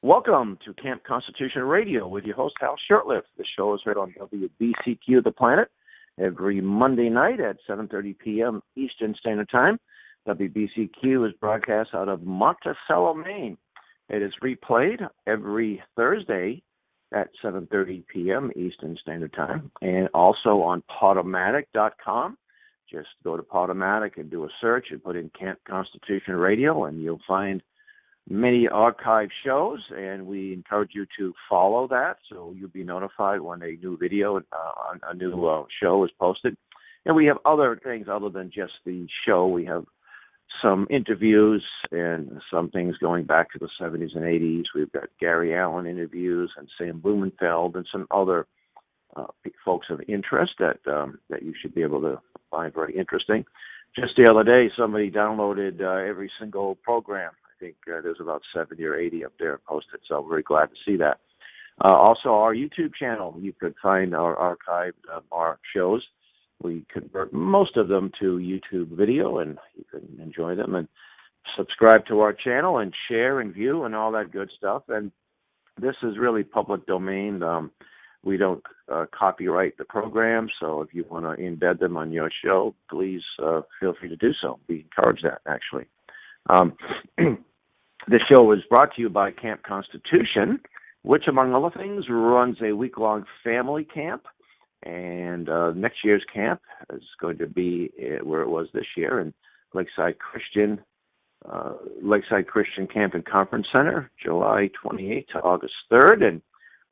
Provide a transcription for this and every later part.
Welcome to Camp Constitution Radio with your host, Hal Shurtleff. The show is heard on WBCQ The Planet every Monday night at 7:30 p.m. Eastern Standard Time. WBCQ is broadcast out of Monticello, Maine. It is replayed every Thursday at 7:30 p.m. Eastern Standard Time, and also on Podomatic.com. Just go to Podomatic and do a search and put in Camp Constitution Radio, and you'll find many archive shows, and we encourage you to follow that so you'll be notified when a new video, a new show is posted. And we have other things other than just the show. We have some interviews and some things going back to the 70s and 80s. We've got Gary Allen interviews and Sam Blumenfeld and some other folks of interest that you should be able to find very interesting. Just the other day, somebody downloaded every single program. I think there's about 70 or 80 up there posted, so I'm very glad to see that. Also, our YouTube channel, you could find our archived our shows. We convert most of them to YouTube video, and you can enjoy them and subscribe to our channel and share and view and all that good stuff. And this is really public domain. We don't copyright the program, so if you want to embed them on your show, please feel free to do so. We encourage that, actually. This show is brought to you by Camp Constitution, which, among other things, runs a week-long family camp. And next year's camp is going to be where it was this year in Lakeside Christian Camp and Conference Center, July 28th to August 3rd. And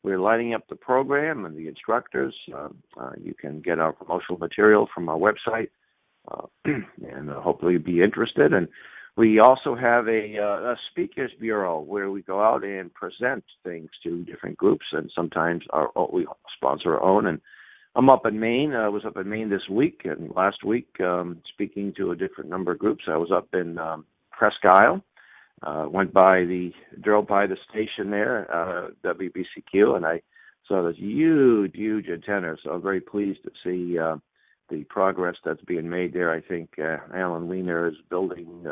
we're lighting up the program and the instructors. You can get our promotional material from our website and hopefully be interested. And we also have a speakers bureau where we go out and present things to different groups, and sometimes we sponsor our own. And I'm up in Maine. I was up in Maine this week and last week speaking to a different number of groups. I was up in Presque Isle. Drove by the station there, WBCQ, and I saw this huge antenna. So I'm very pleased to see the progress that's being made there. I think Alan Wiener is building,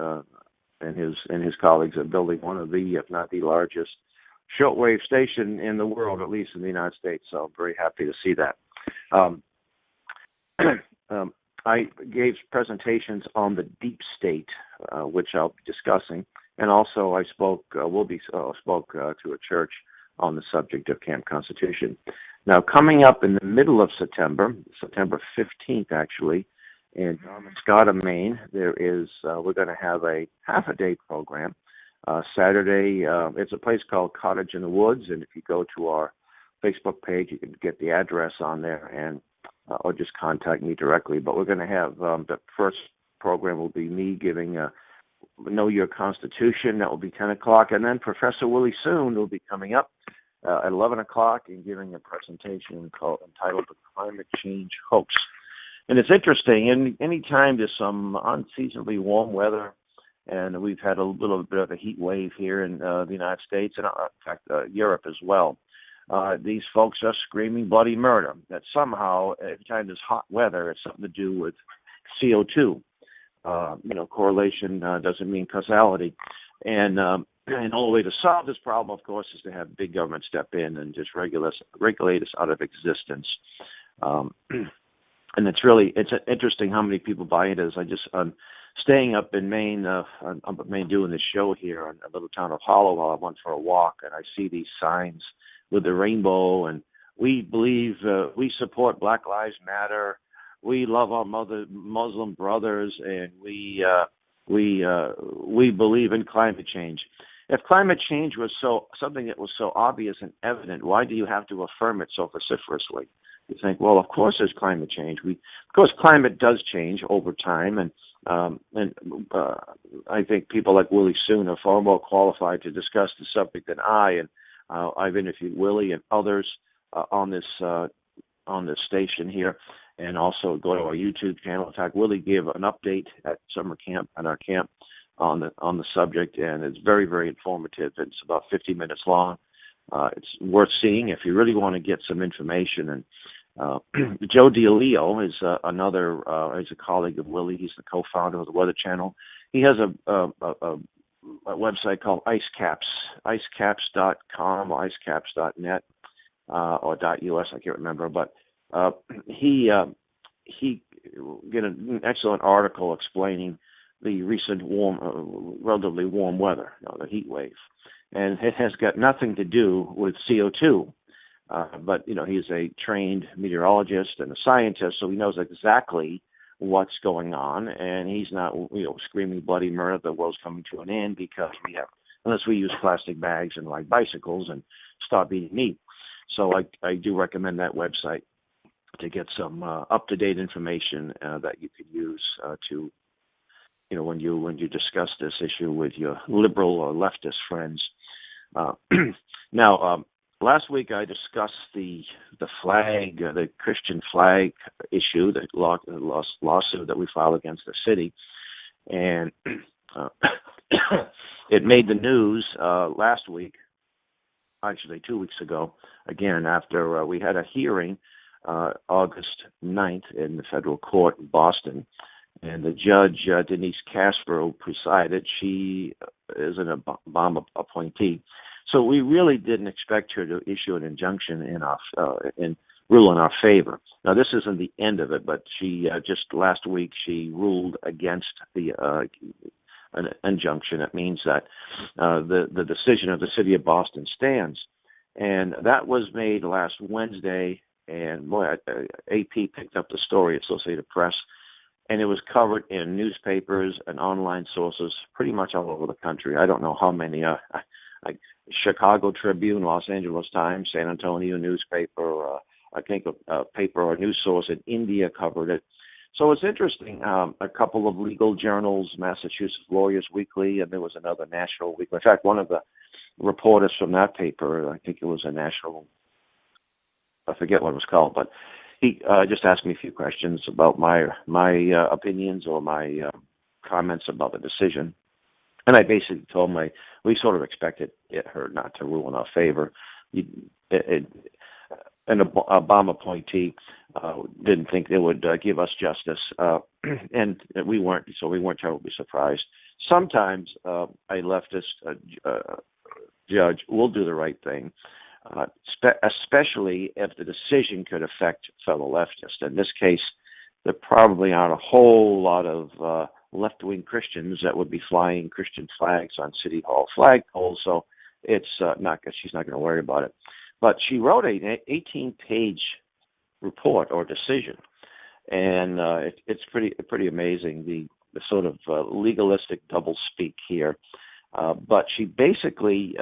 and his colleagues are building one of the, if not the largest, shortwave station in the world, at least in the United States. So I'm very happy to see that. I gave presentations on the deep state, which I'll be discussing, and also I spoke to a church on the subject of Camp Constitution. Now, coming up in the middle of September 15th, actually, in Scotta, Maine, we're going to have a half-a-day program. Saturday, it's a place called Cottage in the Woods, and if you go to our Facebook page, you can get the address on there, and or just contact me directly. But we're going to have the first program will be me giving Know Your Constitution. That will be 10 o'clock, and then Professor Willie Soon will be coming up at 11 o'clock and giving a presentation entitled The Climate Change Hoax. And it's interesting, and any time there's some unseasonably warm weather, and we've had a little bit of a heat wave here in the United States, and in fact Europe as well, these folks are screaming bloody murder, that somehow every time there's hot weather, it's something to do with CO2. Correlation doesn't mean causality. And the only way to solve this problem, of course, is to have big government step in and just regulate us out of existence. And it's interesting how many people buy into this. I'm staying up in Maine, I'm up in Maine doing this show here in a little town of Hollow while I went for a walk, and I see these signs with the rainbow, and we believe, we support Black Lives Matter, we love our Muslim brothers, and we believe in climate change. If climate change was something that was so obvious and evident, why do you have to affirm it so vociferously? You think, well, of course there's climate change. Of course, climate does change over time, and I think people like Willie Soon are far more qualified to discuss the subject than I. And I've interviewed Willie and others on this station here, and also go to our YouTube channel. In fact, Willie gave an update at summer camp at our camp on the subject, and it's very, very informative. It's about 50 minutes long. It's worth seeing if you really want to get some information. And Joe DiLeo is is a colleague of Willie. He's the co-founder of the Weather Channel. He has a a website called icecaps.com or icecaps.net or .us, I can't remember, but he did an excellent article explaining the recent relatively warm weather, the heat wave, and it has got nothing to do with CO2. But he's a trained meteorologist and a scientist, so he knows exactly what's going on, and he's not screaming bloody murder, the world's coming to an end because unless we use plastic bags and ride bicycles and stop eating meat. So I do recommend that website to get some up-to-date information that you could use to when you discuss this issue with your liberal or leftist friends. Now, last week I discussed the flag, the Christian flag issue, the lawsuit that we filed against the city, and it made the news last week, actually 2 weeks ago, again after we had a hearing August 9th in the federal court in Boston. And the judge, Denise Casper, presided. She is an Obama appointee. So we really didn't expect her to issue an injunction and rule in our favor. Now, this isn't the end of it, but she just last week she ruled against the an injunction. It means that the decision of the city of Boston stands. And that was made last Wednesday, and boy, AP picked up the story, Associated Press, and it was covered in newspapers and online sources pretty much all over the country. I don't know how many, like Chicago Tribune, Los Angeles Times, San Antonio newspaper, I think a paper or news source in India covered it. So it's interesting. A couple of legal journals, Massachusetts Lawyers Weekly, and there was another national weekly. In fact, one of the reporters from that paper, I think it was a national, I forget what it was called, but he just asked me a few questions about my opinions or my comments about the decision. And I basically told him we sort of expected her not to rule in our favor. An Obama appointee didn't think they would give us justice, and we weren't terribly surprised. Sometimes a leftist judge will do the right thing, especially if the decision could affect fellow leftists. In this case, there probably aren't a whole lot of left-wing Christians that would be flying Christian flags on City Hall flagpoles, so it's she's not going to worry about it. But she wrote an 18-page report or decision, and it's pretty amazing, the sort of legalistic doublespeak here. But she basically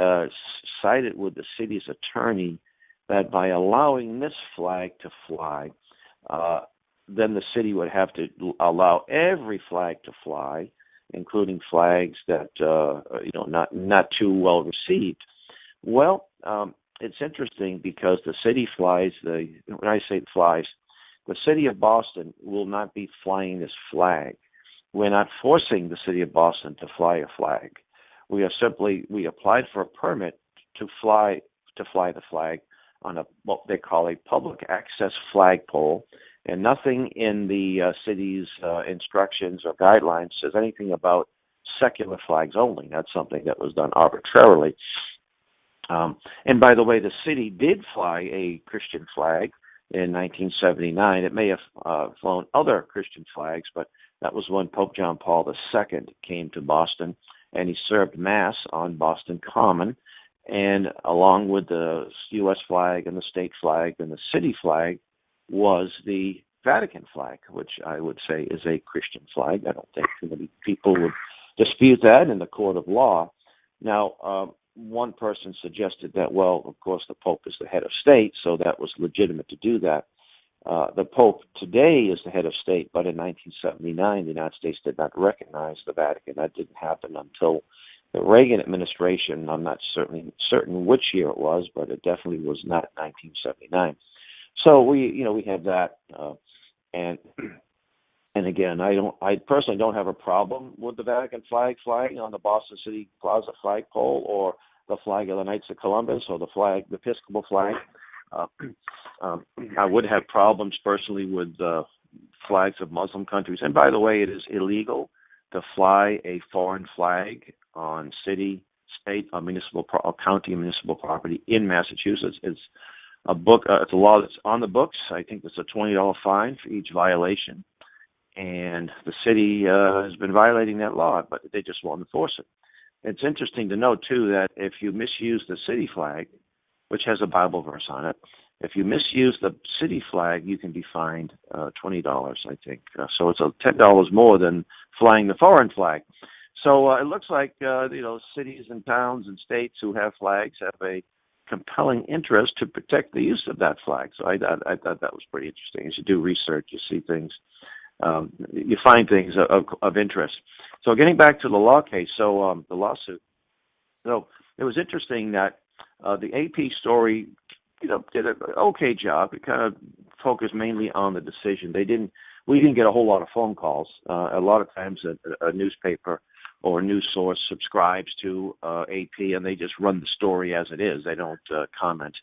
sided with the city's attorney that by allowing this flag to fly, then the city would have to allow every flag to fly, including flags that not too well received. Well, it's interesting because the city flies. When I say flies, the city of Boston will not be flying this flag. We're not forcing the city of Boston to fly a flag. We applied for a permit to fly the flag on what they call a public access flagpole, and nothing in the city's instructions or guidelines says anything about secular flags only. That's something that was done arbitrarily. And by the way, the city did fly a Christian flag in 1979. It may have flown other Christian flags, but that was when Pope John Paul II came to Boston, and he served Mass on Boston Common. And along with the U.S. flag and the state flag and the city flag was the Vatican flag, which I would say is a Christian flag. I don't think too many people would dispute that in the court of law. Now, one person suggested that, well, of course, the Pope is the head of state, so that was legitimate to do that. The Pope today is the head of state, but in 1979, the United States did not recognize the Vatican. That didn't happen until the Reagan administration. I'm not certain which year it was, but it definitely was not 1979. So we have that, and again, I personally don't have a problem with the Vatican flag flying on the Boston City Plaza flagpole, or the flag of the Knights of Columbus, or the Episcopal flag. I would have problems personally with flags of Muslim countries. And by the way, it is illegal to fly a foreign flag on city, state, or county and municipal property in Massachusetts. It's it's a law that's on the books. I think it's a $20 fine for each violation. And the city has been violating that law, but they just won't enforce it. It's interesting to note, too, that if you misuse the city flag, which has a Bible verse on it, if you misuse the city flag, you can be fined $20, I think. So it's $10 more than flying the foreign flag. So it looks like cities and towns and states who have flags have a compelling interest to protect the use of that flag. So I thought that was pretty interesting. As you do research, you see things, you find things of interest. So getting back to the law case, the lawsuit. So it was interesting that the AP story, did an okay job. It kind of focused mainly on the decision. We didn't get a whole lot of phone calls. A lot of times a newspaper or a news source subscribes to AP and they just run the story as it is. They don't comment.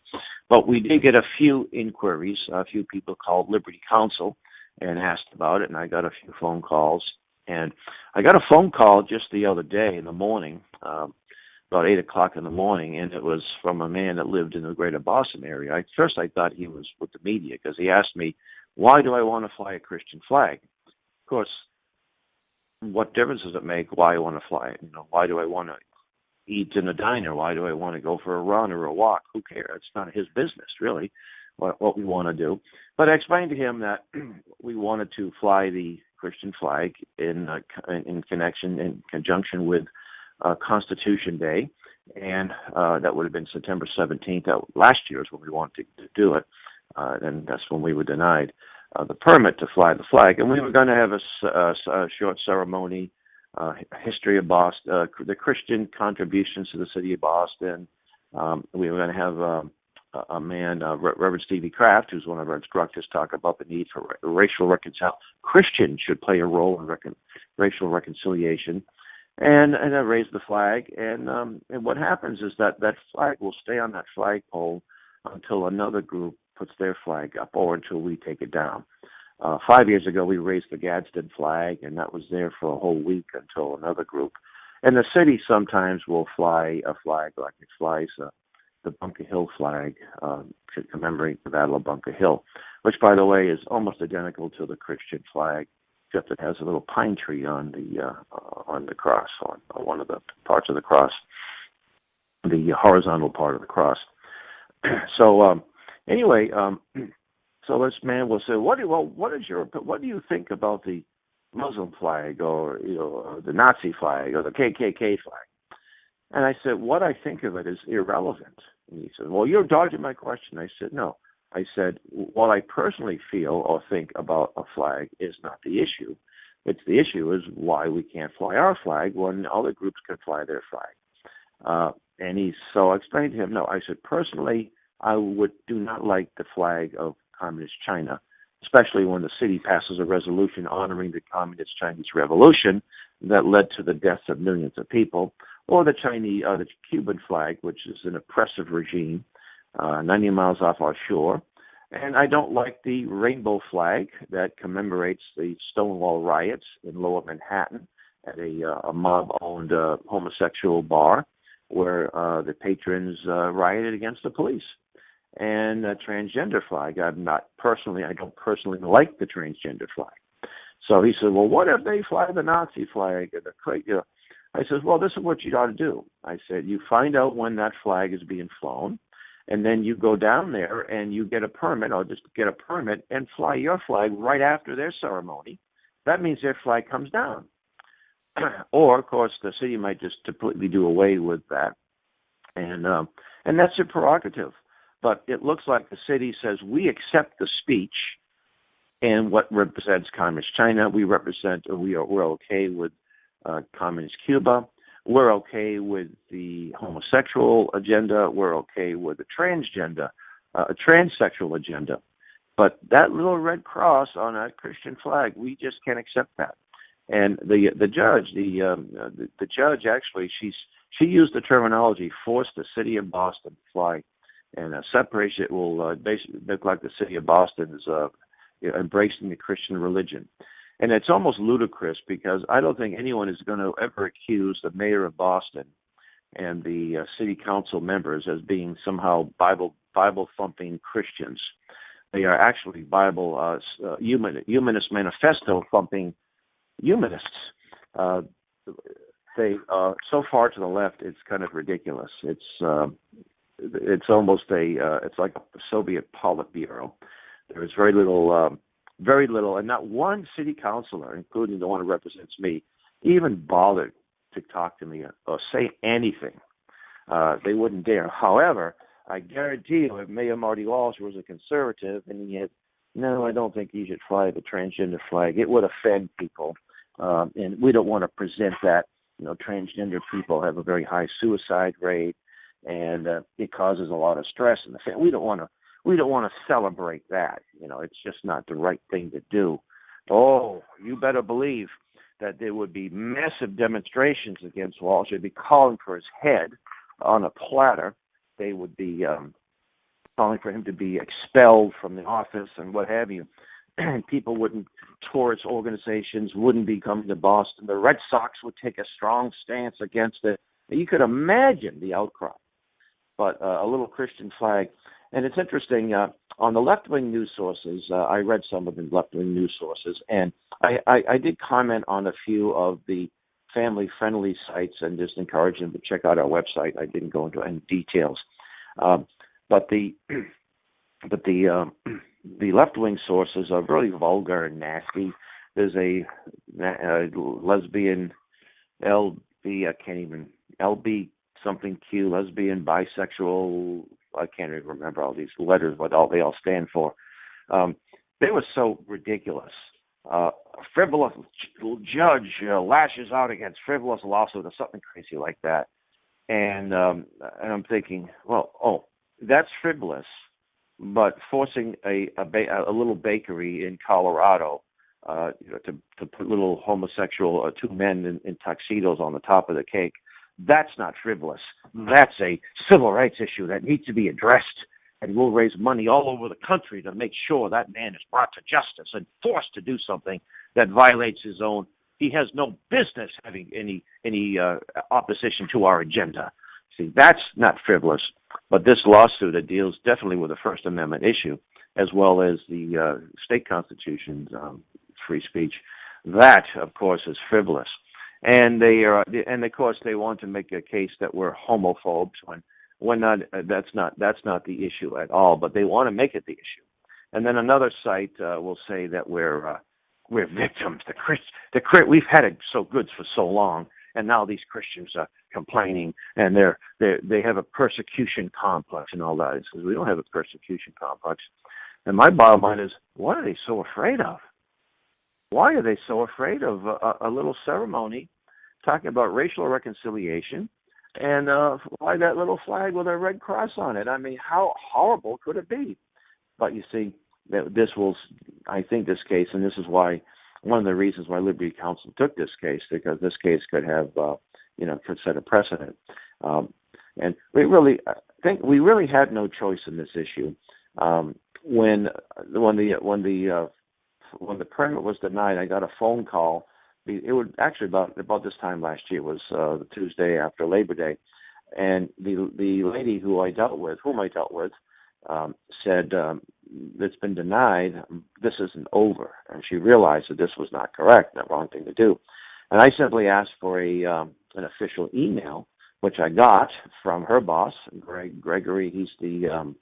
But we did get a few inquiries. A few people called Liberty Counsel and asked about it, and I got a few phone calls. And I got a phone call just the other day in the morning, about 8 o'clock in the morning, and it was from a man that lived in the greater Boston area. At first I thought he was with the media because he asked me, why do I want to fly a Christian flag? Of course, what difference does it make why I want to fly it? Why do I want to eat in a diner? Why do I want to go for a run or a walk? Who cares? It's not his business, really, what we want to do. But I explained to him that we wanted to fly the Christian flag in conjunction with Constitution Day, and that would have been September 17th. Last year is when we wanted to do it, and that's when we were denied the permit to fly the flag. And we were going to have a short ceremony, history of Boston, the Christian contributions to the city of Boston. We were going to have a man, Reverend Stevie Kraft, who's one of our instructors, talk about the need for racial reconciliation. Christians should play a role in racial reconciliation. And I raised the flag, and what happens is that flag will stay on that flagpole until another group puts their flag up, or until we take it down. 5 years ago, we raised the Gadsden flag, and that was there for a whole week until another group. And the city sometimes will fly a flag like it flies the Bunker Hill flag to commemorate the Battle of Bunker Hill, which, by the way, is almost identical to the Christian flag, except it has a little pine tree on the cross, on one of the parts of the cross, the horizontal part of the cross. So anyway, so this man will say, what do you think about the Muslim flag, or the Nazi flag, or the KKK flag? And I said, what I think of it is irrelevant. And he said, well, you're dodging my question. I said, no. I said, what I personally feel or think about a flag is not the issue. The issue is why we can't fly our flag when other groups can fly their flag. So I explained to him, no, I said, personally, I do not like the flag of Communist China, especially when the city passes a resolution honoring the Communist Chinese Revolution that led to the deaths of millions of people, or the Cuban flag, which is an oppressive regime, 90 miles off our shore. And I don't like the rainbow flag that commemorates the Stonewall riots in Lower Manhattan at a mob-owned homosexual bar where the patrons rioted against the police. And a transgender flag, I don't personally like the transgender flag. So he said, well, what if they fly the Nazi flag? I said, well, this is what you ought to do. I said, you find out when that flag is being flown, and then you go down there and you get a permit, or just get a permit, and fly your flag right after their ceremony. That means their flag comes down. Or, of course, the city might just completely do away with that. And that's their prerogative. But it looks like the city says, we accept the speech and what represents Communist China. We're okay with Communist Cuba. We're okay with the homosexual agenda. We're okay with the transsexual agenda. But that little red cross on a Christian flag, we just can't accept that. And the judge actually, she used the terminology, forced the city of Boston to fly, and separation. It will basically look like the city of Boston is embracing the Christian religion. And it's almost ludicrous because I don't think anyone is going to ever accuse the mayor of Boston and the city council members as being somehow Bible thumping Christians. They are actually humanist manifesto thumping humanists. They so far to the left, it's kind of ridiculous. It's almost it's like a Soviet Politburo. There is very little, and not one city councilor, including the one who represents me, even bothered to talk to me or say anything. They wouldn't dare. However, I guarantee you, if Mayor Marty Walsh was a conservative and he had, no, I don't think he should fly the transgender flag, it would offend people. And we don't want to present that. Transgender people have a very high suicide rate, and it causes a lot of stress in the family. We don't want to celebrate that. It's just not the right thing to do. Oh, you better believe that there would be massive demonstrations against Walsh. They'd be calling for his head on a platter. They would be calling for him to be expelled from the office and what have you. And people tourist organizations wouldn't be coming to Boston. The Red Sox would take a strong stance against it. You could imagine the outcry. But a little Christian flag. And it's interesting, on the left-wing news sources, I read some of the left-wing news sources, and I did comment on a few of the family-friendly sites and just encourage them to check out our website. I didn't go into any details. But the left-wing sources are really vulgar and nasty. There's a lesbian, LB something Q, lesbian, bisexual, I can't even remember all these letters, what they all stand for. They were so ridiculous. Frivolous judge lashes out against frivolous lawsuit or something crazy like that. And I'm thinking, that's frivolous, but forcing a little bakery in Colorado to put little homosexual two men in tuxedos on the top of the cake, that's not frivolous. That's a civil rights issue that needs to be addressed, and we'll raise money all over the country to make sure that man is brought to justice and forced to do something that violates his own. He has no business having any opposition to our agenda. See, that's not frivolous. But this lawsuit, it deals definitely with the First Amendment issue, as well as the state constitution's free speech. That, of course, is frivolous. And of course, they want to make a case that we're homophobes when not. That's not the issue at all. But they want to make it the issue. And then another site will say that we're victims. We've had it so good for so long, and now these Christians are complaining, and they have a persecution complex and all that. It says we don't have a persecution complex. And my bottom line is, what are they so afraid of? Why are they so afraid of a little ceremony talking about racial reconciliation and why that little flag with a red cross on it? I mean, how horrible could it be? But you see, I think this case, and this is why one of the reasons why Liberty Counsel took this case, because this case could have, could set a precedent. And I think we really had no choice in this issue. When the permit was denied, I got a phone call. It was actually about this time last year. It was the Tuesday after Labor Day, and the lady whom I dealt with, said it's been denied. This isn't over, and she realized that this was not correct, the wrong thing to do. And I simply asked for an official email, which I got from her boss, Gregory. He's the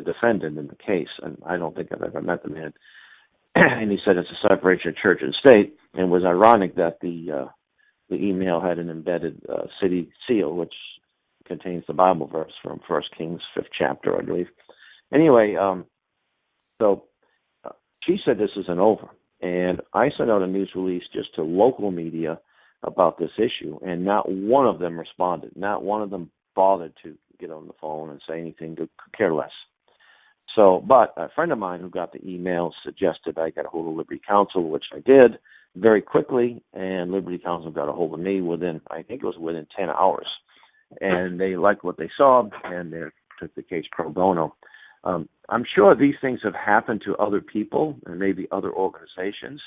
defendant in the case, and I don't think I've ever met the man. And he said it's a separation of church and state, and it was ironic that the email had an embedded city seal, which contains the Bible verse from 1 Kings 5th chapter, I believe. Anyway, so she said this isn't over, and I sent out a news release just to local media about this issue, and not one of them responded. Not one of them bothered to get on the phone and say anything, to care less. So, but a friend of mine who got the email suggested I get a hold of Liberty Counsel, which I did very quickly, and Liberty Counsel got a hold of me within 10 hours. And they liked what they saw, and they took the case pro bono. I'm sure these things have happened to other people and maybe other organizations,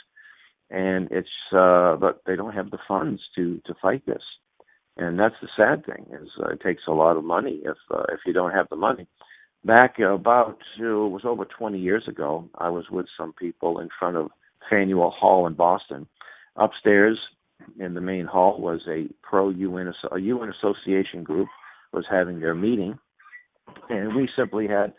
and but they don't have the funds to fight this. And that's the sad thing, is it takes a lot of money if you don't have the money. Back it was over 20 years ago, I was with some people in front of Faneuil Hall in Boston. Upstairs in the main hall was a UN association group was having their meeting, and we simply had,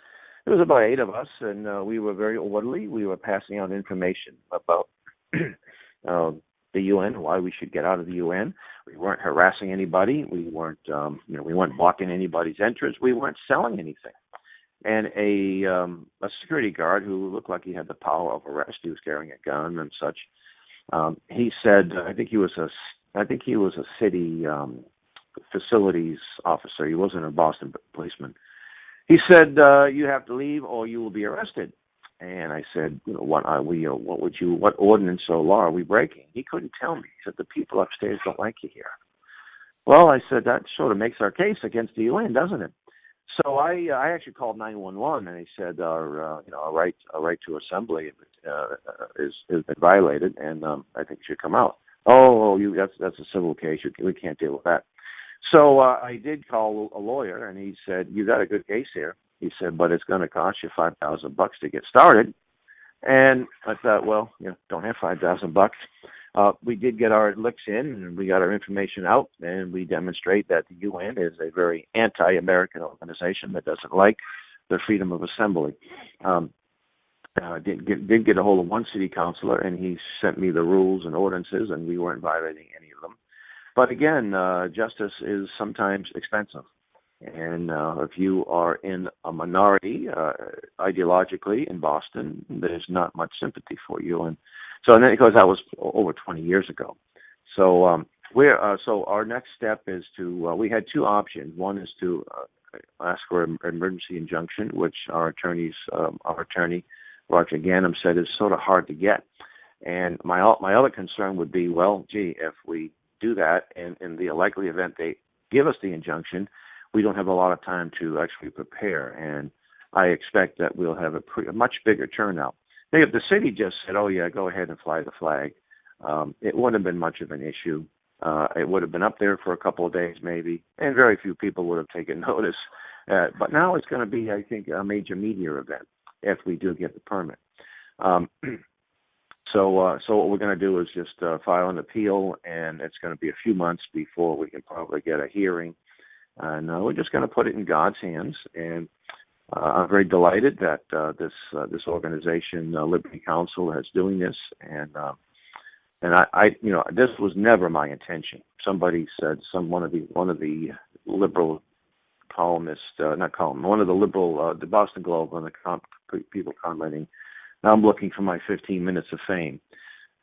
it was about 8 of us, and we were very orderly. We were passing out information about the UN, why we should get out of the UN. We weren't harassing anybody. We weren't, we weren't blocking anybody's entrance. We weren't selling anything. And a security guard who looked like he had the power of arrest, he was carrying a gun and such. He said, I think he was a city facilities officer. He wasn't a Boston policeman. He said, "You have to leave, or you will be arrested." And I said, "What ordinance or law are we breaking?" He couldn't tell me. He said, "The people upstairs don't like you here." Well, I said, that sort of makes our case against the UN, doesn't it? So I actually called 911, and he said our right to assembly is violated, and I think you should come out. Oh, that's a civil case. We can't deal with that. So I did call a lawyer, and he said, "You got a good case here." He said, "But it's going to cost you $5,000 to get started." And I thought, well, don't have $5,000. We did get our licks in, and we got our information out, and we demonstrate that the UN is a very anti-American organization that doesn't like the freedom of assembly. Did get a hold of one city councilor, and he sent me the rules and ordinances, and we weren't violating any of them. But again, justice is sometimes expensive. And if you are in a minority ideologically in Boston, there's not much sympathy for you. And then, because that was over 20 years ago. So so our next step is to, we had 2 options. One is to ask for an emergency injunction, which our attorney, Roger Ganem, said is sort of hard to get. And my other concern would be, well, if we do that, and in the likely event they give us the injunction, we don't have a lot of time to actually prepare. And I expect that we'll have a much bigger turnout. If the city just said, "Oh yeah, go ahead and fly the flag," it wouldn't have been much of an issue. It would have been up there for a couple of days maybe, and very few people would have taken notice. But now it's going to be, I think, a major media event if we do get the permit. So what we're going to do is just file an appeal, and it's going to be a few months before we can probably get a hearing. And we're just going to put it in God's hands. And I'm very delighted that this organization, Liberty Council, is doing this. And I this was never my intention. Somebody said, one of the liberal columnists, one of the liberal, the Boston Globe, and the people commenting, "I'm looking for my 15 minutes of fame."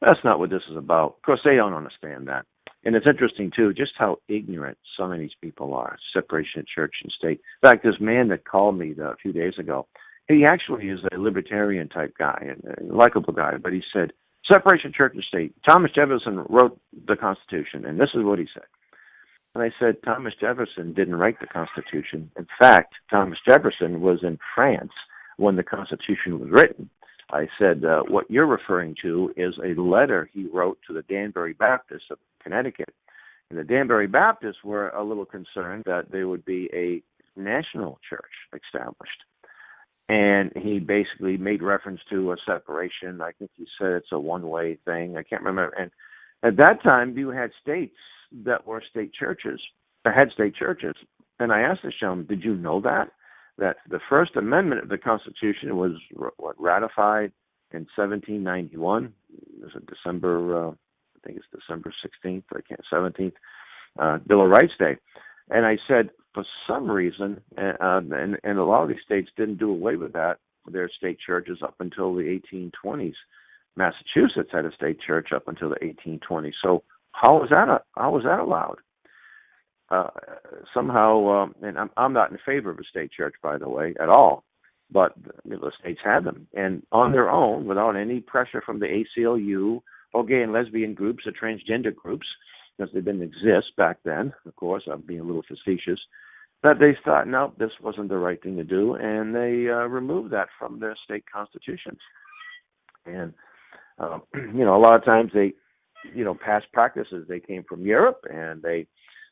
That's not what this is about. Of course, they don't understand that. And it's interesting, too, just how ignorant some of these people are, separation of church and state. In fact, this man that called me a few days ago, he actually is a libertarian-type guy, a likable guy, but he said, separation of church and state. Thomas Jefferson wrote the Constitution, and this is what he said. And I said, Thomas Jefferson didn't write the Constitution. In fact, Thomas Jefferson was in France when the Constitution was written. I said, what you're referring to is a letter he wrote to the Danbury Baptists of Connecticut. And the Danbury Baptists were a little concerned that there would be a national church established. And he basically made reference to a separation. I think he said it's a one-way thing. I can't remember. And at that time, you had states that were state churches, that had state churches. And I asked this gentleman, did you know that the First Amendment of the Constitution was ratified in 1791? It was December, I think it's December 16th, 17th, Bill of Rights Day. And I said, for some reason, and a lot of these states didn't do away with that, their state churches up until the 1820s. Massachusetts had a state church up until the 1820s. So how was that allowed? Somehow, and I'm not in favor of a state church, by the way, at all, but the states had them. And on their own, without any pressure from the ACLU or gay and lesbian groups or transgender groups, because they didn't exist back then, of course, I'm being a little facetious, that they thought, no, this wasn't the right thing to do, and they removed that from their state constitutions. And a lot of times they, past practices, they came from Europe, and they,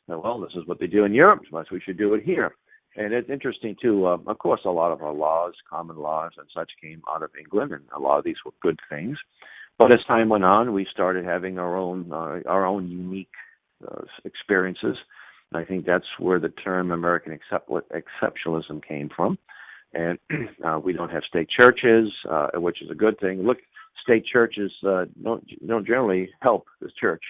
well, this is what they do in Europe, so we should do it here. And it's interesting too. Of course, a lot of our laws, common laws and such, came out of England, and a lot of these were good things. But as time went on, we started having our own unique experiences. And I think that's where the term American exceptionalism came from. And we don't have state churches, which is a good thing. Look, state churches don't generally help the church,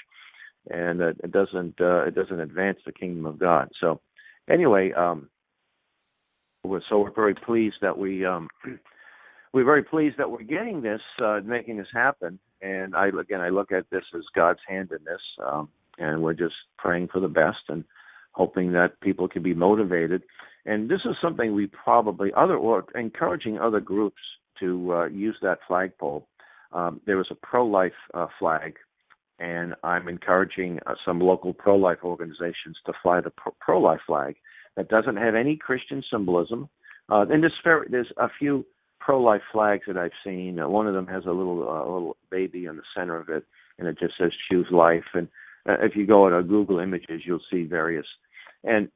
and it doesn't advance the kingdom of God. So anyway, we're very pleased that we're very pleased that we're getting this, making this happen. And I look at this as God's hand in this, and we're just praying for the best and hoping that people can be motivated. And this is something we probably encouraging other groups to use that flagpole. There was a ProLife flag, and I'm encouraging some local pro-life organizations to fly the ProLife flag that doesn't have any Christian symbolism. And there's a few pro-life flags that I've seen. One of them has a little baby in the center of it, and it just says "Choose Life." And if you go to Google Images, you'll see various. And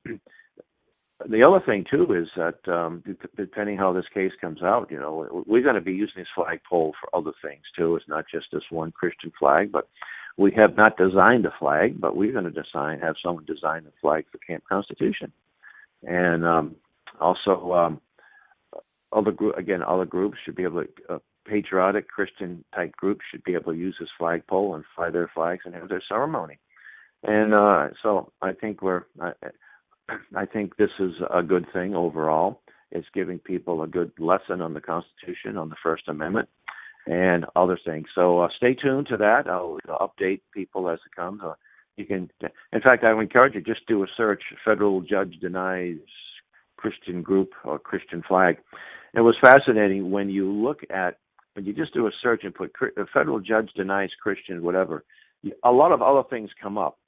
the other thing too is that depending how this case comes out, we're going to be using this flagpole for other things too. It's not just this one Christian flag, but we have not designed a flag, but we're going to have someone design the flag for Camp Constitution. And also, other groups should be able to, patriotic Christian type groups should be able to use this flagpole and fly their flags and have their ceremony. And so I think I think this is a good thing overall. It's giving people a good lesson on the Constitution, on the First Amendment, and other things. So stay tuned to that. I'll update people as it comes. You can, in fact, I would encourage you, just do a search, federal judge denies Christian group or Christian flag. It was fascinating when you just do a search and put federal judge denies Christian whatever, a lot of other things come up.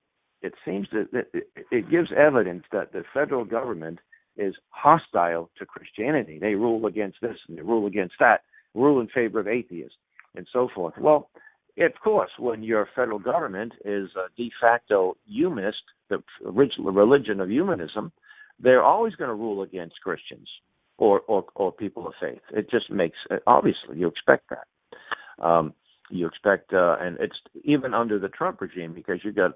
It seems that it gives evidence that the federal government is hostile to Christianity. They rule against this and they rule against that, rule in favor of atheists and so forth. Well, of course, when your federal government is a de facto humanist, the original religion of humanism, they're always going to rule against Christians or people of faith. It just makes, obviously, you expect that. You expect, and it's even under the Trump regime, because you've got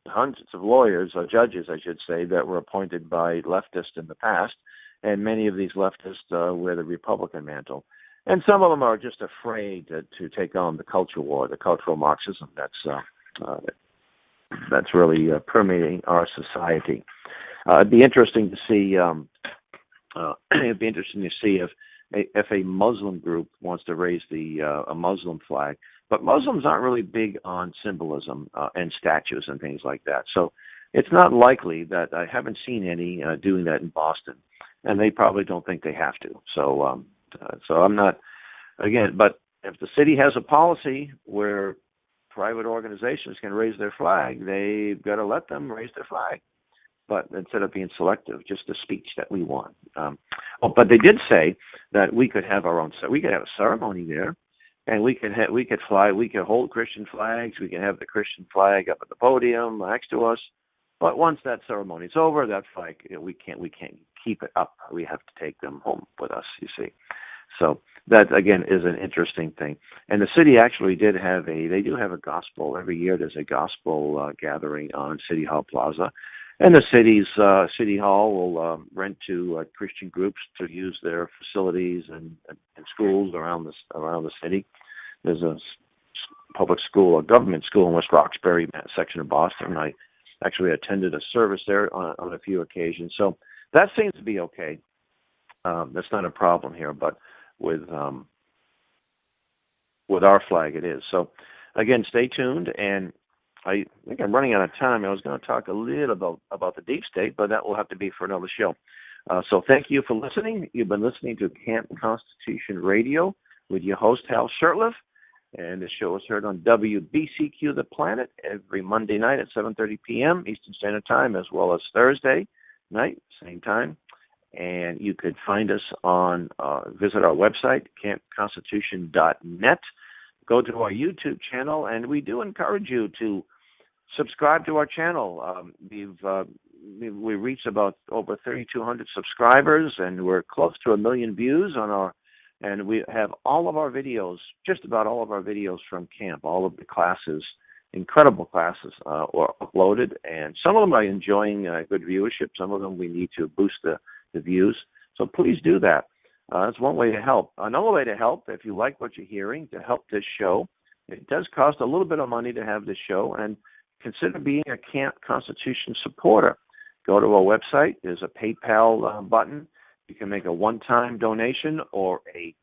hundreds of lawyers, or judges, I should say, that were appointed by leftists in the past, and many of these leftists wear the Republican mantle. And some of them are just afraid to take on the culture war, the cultural Marxism that's really permeating our society. It'd be interesting to see. If a Muslim group wants to raise a Muslim flag, but Muslims aren't really big on symbolism and statues and things like that. So it's not likely that I haven't seen any doing that in Boston, and they probably don't think they have to. So I'm not, again, but if the city has a policy where private organizations can raise their flag, they've got to let them raise their flag. But instead of being selective, just the speech that we want. But they did say that we could have we could have a ceremony there, and we could hold Christian flags. We can have the Christian flag up at the podium next to us. But once that ceremony is over, that flag, we can't keep it up. We have to take them home with us, you see. So that, again, is an interesting thing. And the city actually they do have a gospel. Every year there's a gospel gathering on City Hall Plaza. And the City Hall will rent to Christian groups to use their facilities and schools around the city. There's a public school, a government school in West Roxbury section of Boston. I actually attended a service there on a few occasions. So that seems to be okay. That's not a problem here, but with our flag it is. So again, stay tuned. And I think I'm running out of time. I was going to talk a little about the deep state, but that will have to be for another show. So thank you for listening. You've been listening to Cant Constitution Radio with your host, Hal Shurtleff. And the show is heard on WBCQ The Planet every Monday night at 7:30 p.m. Eastern Standard Time, as well as Thursday night, same time. And you could find us on, visit our website, cantconstitution.net. Go to our YouTube channel, and we do encourage you to subscribe to our channel. We reached about over 3,200 subscribers, and we're close to 1 million views on our. And we have all of our videos, just about all of our videos from camp, all of the classes, incredible classes, are uploaded, and some of them are enjoying good viewership. Some of them we need to boost the views. So please do that. That's one way to help. Another way to help, if you like what you're hearing, to help this show, it does cost a little bit of money to have this show, and consider being a Cant Constitution supporter. Go to our website. There's a PayPal button. You can make a one-time donation or a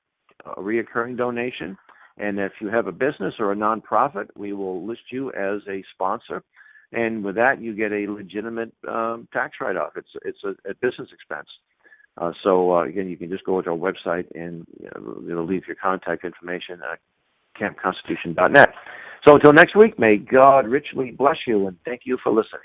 reoccurring donation. And if you have a business or a nonprofit, we will list you as a sponsor. And with that, you get a legitimate tax write-off. It's a business expense. So again, you can just go to our website and it'll leave your contact information at campconstitution.net. So until next week, may God richly bless you, and thank you for listening.